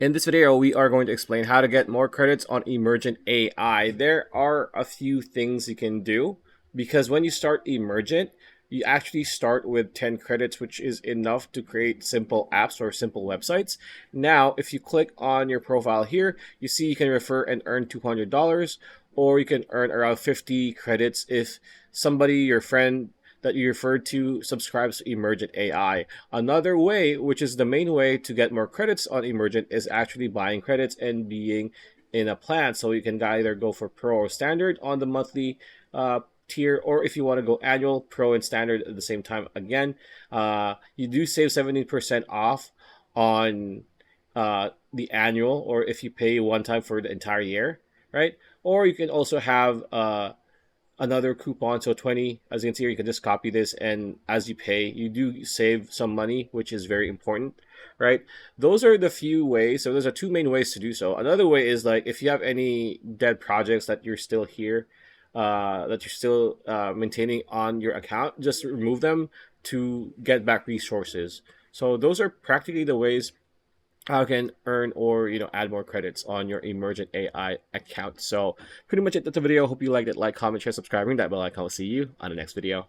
In this video, we are going to explain how to get more credits on Emergent AI. There are a few things you can do because when you start Emergent, you actually start with 10 credits, which is enough to create simple apps or simple websites. Now, if you click on your profile here, you see you can refer and earn $200, or you can earn around 50 credits if somebody, your friend, that you referred to subscribes to Emergent AI. Another way, which is the main way to get more credits on Emergent, is actually buying credits and being in a plan. So you can either go for Pro or Standard on the monthly tier, or if you want to go annual, Pro and Standard at the same time. Again, you do save 70% off on the annual, or if you pay one time for the entire year, right? Or you can also have another coupon, so 20. As you can see here, you can just copy this, and as you pay, you do save some money, which is very important, right? Those are the few ways. So those are two main ways to do so. Another way is, like, if you have any dead projects that you're still here, that you're still maintaining on your account, just remove them to get back resources. So those are practically the ways how you can earn or add more credits on your Emergent AI account. So pretty much it. That's the video. Hope you liked it. Like, comment, share, subscribe, ring that bell icon. I'll see you on the next video.